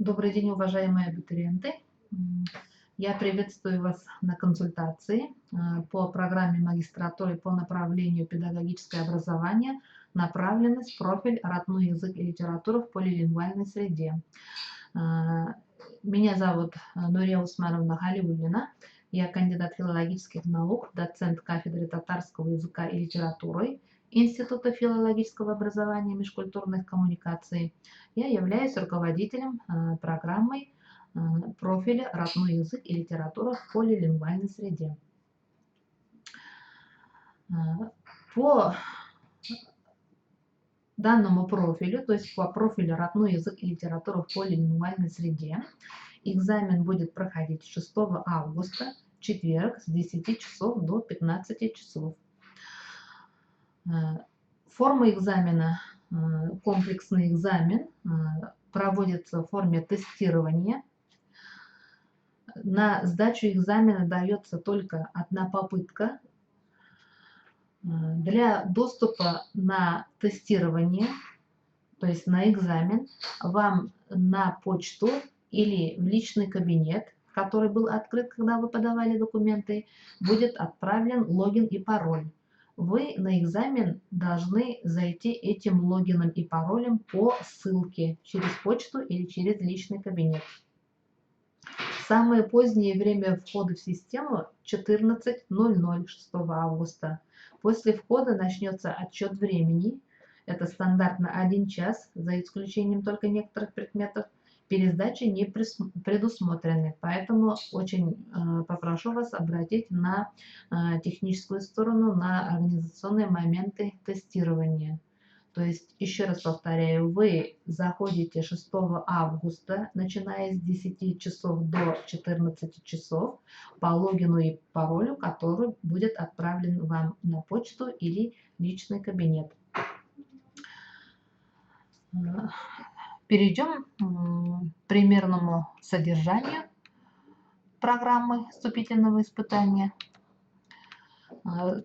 Добрый день, уважаемые абитуриенты. Я приветствую вас на консультации по программе магистратуры по направлению педагогическое образование, направленность, профиль, родной язык и литература в полилингвальной среде. Меня зовут Нурия Усмановна Халиуллина. Я кандидат филологических наук, доцент кафедры татарского языка и литературы Института филологического образования и межкультурных коммуникаций. Я являюсь руководителем программы профиля «Родной язык и литература в полилингвальной среде». По данному профилю, то есть по профилю «Родной язык и литература в полилингвальной среде», экзамен будет проходить 6 августа, четверг, с 10 часов до 15 часов. Форма экзамена, комплексный экзамен, проводится в форме тестирования. На сдачу экзамена дается только одна попытка. Для доступа на тестирование, то есть на экзамен, вам на почту или в личный кабинет, который был открыт, когда вы подавали документы, будет отправлен логин и пароль. Вы на экзамен должны зайти этим логином и паролем по ссылке через почту или через личный кабинет. Самое позднее время входа в систему 14:00 6 августа. После входа начнется отсчет времени. Это стандартно 1 час, за исключением только некоторых предметов. Пересдачи не предусмотрены, поэтому очень попрошу вас обратить на техническую сторону, на организационные моменты тестирования. То есть, еще раз повторяю, вы заходите 6 августа, начиная с 10 часов до 14 часов, по логину и паролю, который будет отправлен вам на почту или личный кабинет. Перейдем к примерному содержанию программы вступительного испытания.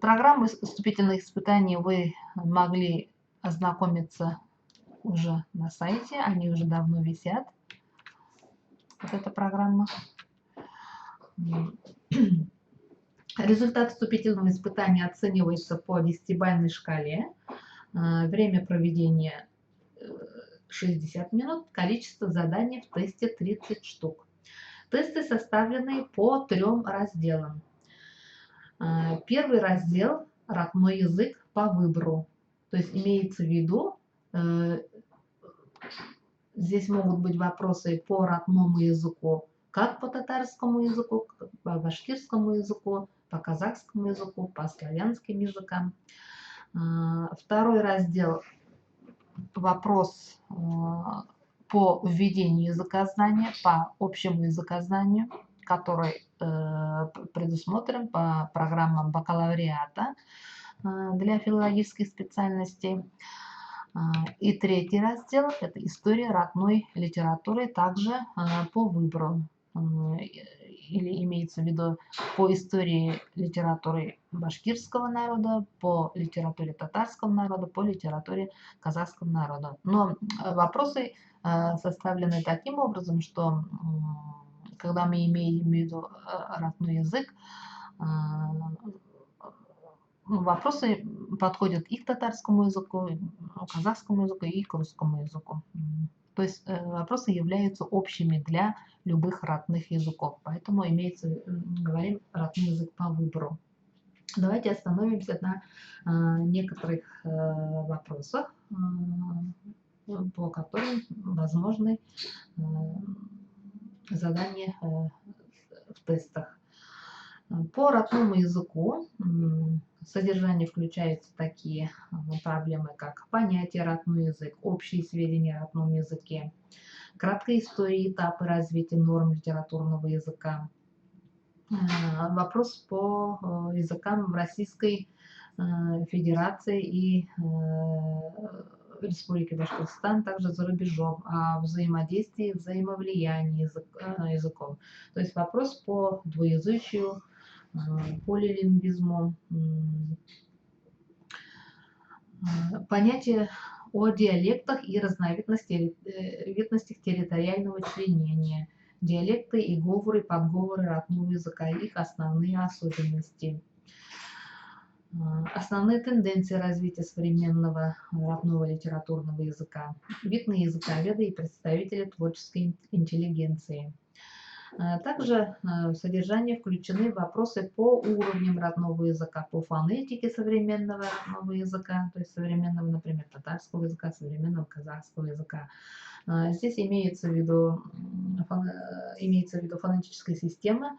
Программы вступительных испытаний вы могли ознакомиться уже на сайте, они уже давно висят. Вот эта программа. Результат вступительного испытания оценивается по 10-бальной шкале. Время проведения 60 минут, количество заданий в тесте 30 штук. Тесты составлены по 3 разделам. Первый раздел – родной язык по выбору. То есть имеется в виду, здесь могут быть вопросы по родному языку, как по татарскому языку, по башкирскому языку, по казахскому языку, по славянским языкам. Второй раздел – вопрос по введению языкознания, по общему языкознанию, который предусмотрен по программам бакалавриата для филологических специальностей. И третий раздел – это история родной литературы, также по выбору. Или имеется в виду по истории литературы башкирского народа, по литературе татарского народа, по литературе казахского народа. Но вопросы составлены таким образом, что когда мы имеем в виду родной язык, вопросы подходят и к татарскому языку, и к казахскому языку, и к русскому языку. То есть вопросы являются общими для любых родных языков. Поэтому говорим родной язык по выбору. Давайте остановимся на некоторых вопросах, по которым возможны задания в тестах. По родному языку содержание включаются такие проблемы, как понятие родной язык, общие сведения о родном языке, краткая история, этапы развития норм литературного языка, вопрос по языкам в Российской Федерации и Республики Башкортостан, также за рубежом, о взаимодействии, взаимовлиянии языков. То есть вопрос по двуязычию, полилингвизму. Понятие о диалектах и разновидностях территориального членения. Диалекты и говоры, подговоры родного языка, их основные особенности. Основные тенденции развития современного родного литературного языка. Видные языковеды и представители творческой интеллигенции. Также в содержание включены вопросы по уровням родного языка, по фонетике современного родного языка, то есть современного, например, татарского языка, современного казахского языка. Здесь имеется в виду фонетическая система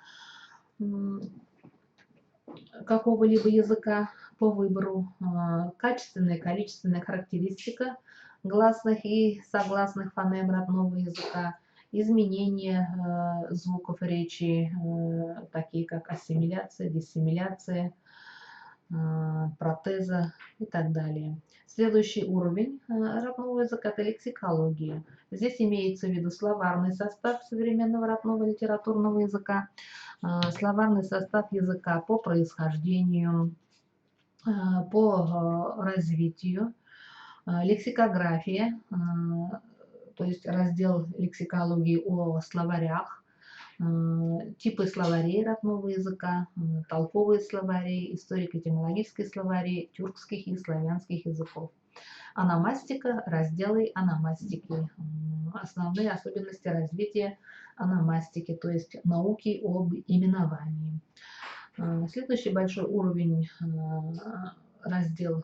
какого-либо языка по выбору, качественная и количественная характеристика гласных и согласных фонем родного языка, изменения звуков речи, такие как ассимиляция, диссимиляция, протеза и так далее. Следующий уровень родного языка – это лексикология. Здесь имеется в виду словарный состав современного родного литературного языка, словарный состав языка по происхождению, по развитию, лексикография, то есть раздел лексикологии о словарях, типы словарей родного языка, толковые словари, историко-этимологические словари тюркских и славянских языков. Ономастика, разделы ономастики, основные особенности развития ономастики, то есть науки об именовании. Следующий большой уровень, раздел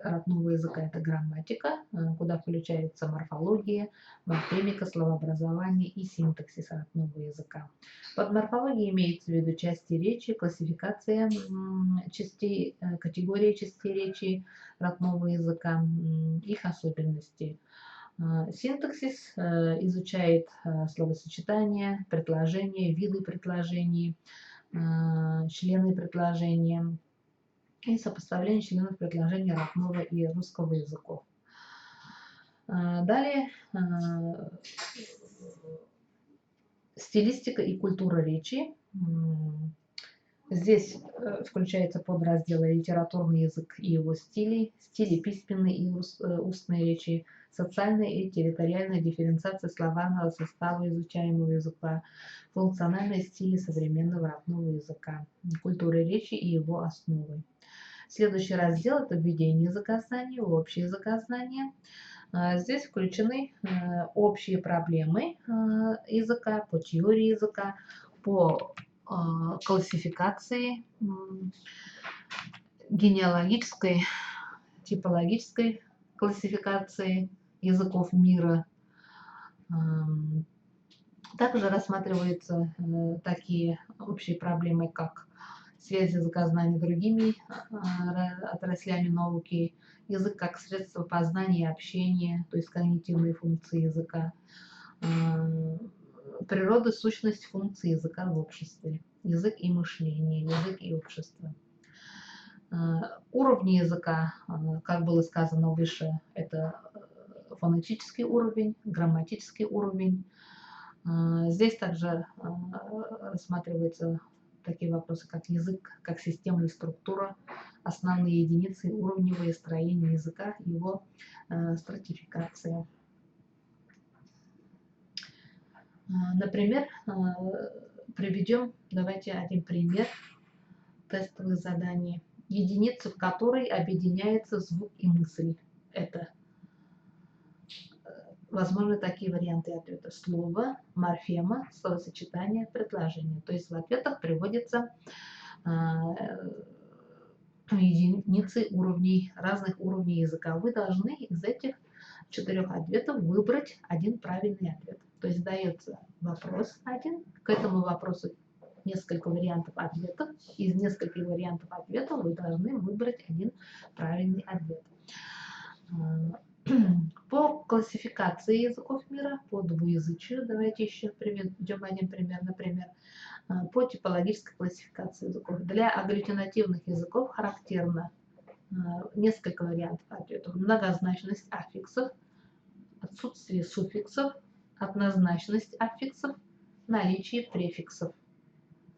родного языка – это грамматика, куда включается морфология, морфемика, словообразование и синтаксис родного языка. Под морфологией имеется в виду части речи, классификация частей, категории частей речи родного языка, их особенности. Синтаксис изучает словосочетания, предложения, виды предложений, члены предложения и сопоставление членов предложения родного и русского языков. Далее стилистика и культура речи. Здесь включается подразделы литературный язык и его стили письменной и устной речи, социальная и территориальная дифференциация словарного состава изучаемого языка, функциональные стили современного родного языка, культура речи и его основы. Следующий раздел – это введение языкознания, общее языкознание. Здесь включены общие проблемы языка, по теории языка, по классификации, генеалогической, типологической классификации языков мира. Также рассматриваются такие общие проблемы, как связь языкознания с другими отраслями науки, язык как средство познания и общения, то есть когнитивные функции языка, природа, сущность функций языка в обществе, язык и мышление, язык и общество. Уровни языка, как было сказано выше, это фонетический уровень, грамматический уровень. Здесь также рассматриваются такие вопросы, как язык, как система и структура, основные единицы, уровневое строение языка, его стратификация. Например, приведем, давайте один пример тестовых заданий. Единица, в которой объединяется звук и мысль. Это возможны такие варианты ответа: слово, морфема, словосочетание, предложение. То есть в ответах приводятся единицы уровней, разных уровней языка. Вы должны из этих 4 ответов выбрать один правильный ответ. То есть дается вопрос один, к этому вопросу несколько вариантов ответов. Из нескольких вариантов ответов вы должны выбрать один правильный ответ. По классификации языков мира, по двуязычию, давайте еще приведем один пример. Например, по типологической классификации языков. Для агглютинативных языков характерно несколько вариантов ответов: многозначность аффиксов, отсутствие суффиксов, однозначность аффиксов, наличие префиксов.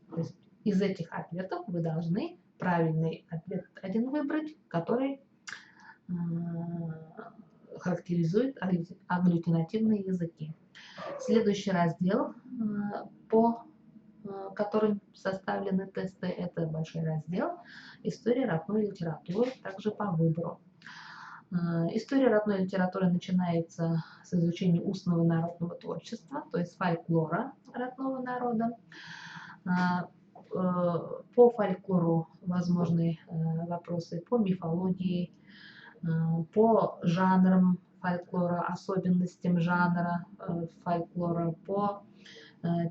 То есть из этих ответов вы должны правильный ответ один выбрать, который характеризует агглютинативные языки. Следующий раздел, по которым составлены тесты, это большой раздел «История родной литературы», также по выбору. История родной литературы начинается с изучения устного народного творчества, то есть фольклора родного народа. По фольклору возможны вопросы по мифологии, по жанрам фольклора, особенностям жанра фольклора, по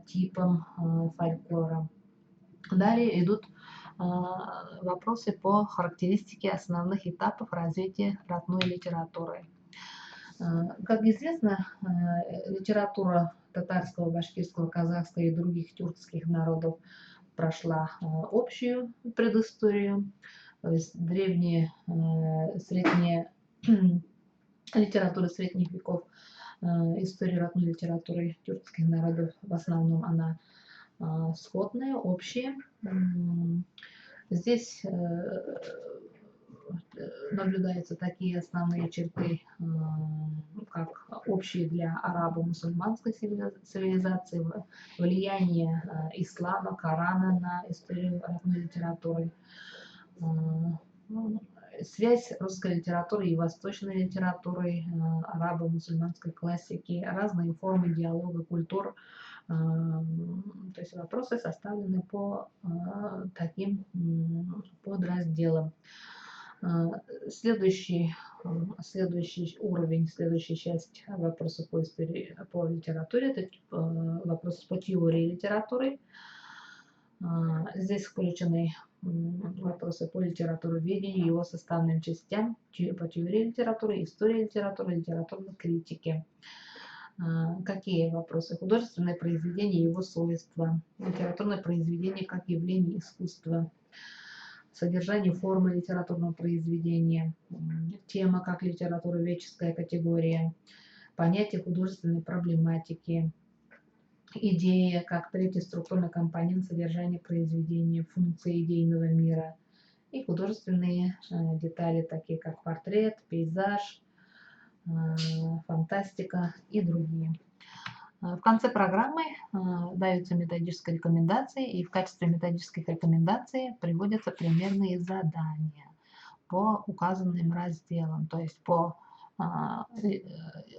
типам фольклора. Далее идут вопросы по характеристике основных этапов развития родной литературы. Как известно, литература татарского, башкирского, казахского и других тюркских народов прошла общую предысторию, то есть древние, средние литературы средних веков, история родной литературы тюркских народов, в основном она сходная, общая. Здесь наблюдаются такие основные черты, как общие для арабо-мусульманской цивилизации, влияние ислама, Корана на историю родной литературы, связь русской литературы и восточной литературы, арабо-мусульманской классики, разные формы диалога культур. То есть вопросы составлены по таким подразделам. Следующий уровень, следующая часть вопросов по истории, по литературе, это вопросы по теории литературы. Здесь включены вопросы по литературоведению, его составным частям, по теории литературы, истории литературы, литературной критике. Какие вопросы? Художественное произведение, его свойства, литературное произведение как явление искусства, содержание формы литературного произведения, тема как литературоведческая категория, понятие художественной проблематики, идея как третий структурный компонент содержания произведения, функции идейного мира и художественные детали, такие как портрет, пейзаж, фантастика и другие. В конце программы даются методические рекомендации, и в качестве методических рекомендаций приводятся примерные задания по указанным разделам, то есть по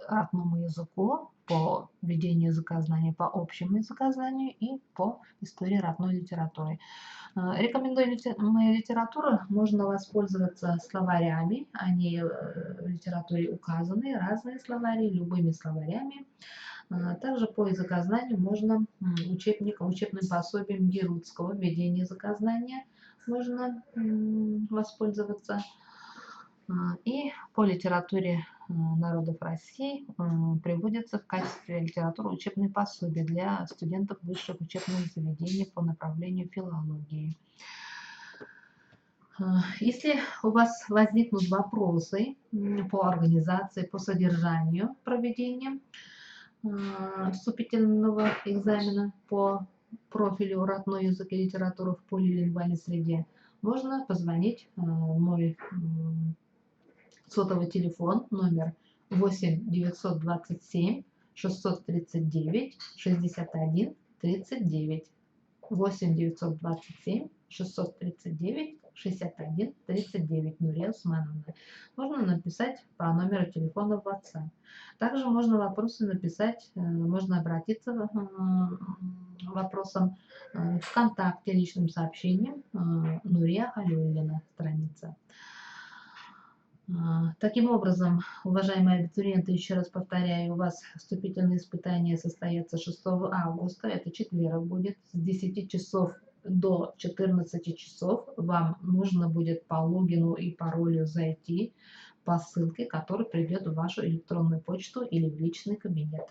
родному языку, по ведению языкознания, по общему языкознанию и по истории родной литературы. Рекомендуемая литература, можно воспользоваться словарями, они в литературе указаны, разные словари, любыми словарями. Также по языкознанию можно учебным пособием Герудского «Введение языкознания» можно воспользоваться. И по литературе народов России приводится в качестве литературы учебные пособия для студентов высших учебных заведений по направлению филологии. Если у вас возникнут вопросы по организации, по содержанию проведения вступительного экзамена по профилю родной язык и литература в полилингвальной среде, можно позвонить мой сотовый телефон номер 8 927 639 61 39. 8 927 639 61 39. Нурия Усмановна. Можно написать по номеру телефона в WhatsApp. Также можно вопросы написать, можно обратиться вопросом ВКонтакте, личным сообщением Нурия Халюлина, страница. Таким образом, уважаемые абитуриенты, еще раз повторяю, у вас вступительные испытания состоятся 6 августа, это четверг будет, с 10 часов до 14 часов вам нужно будет по логину и паролю зайти по ссылке, которая придет в вашу электронную почту или в личный кабинет.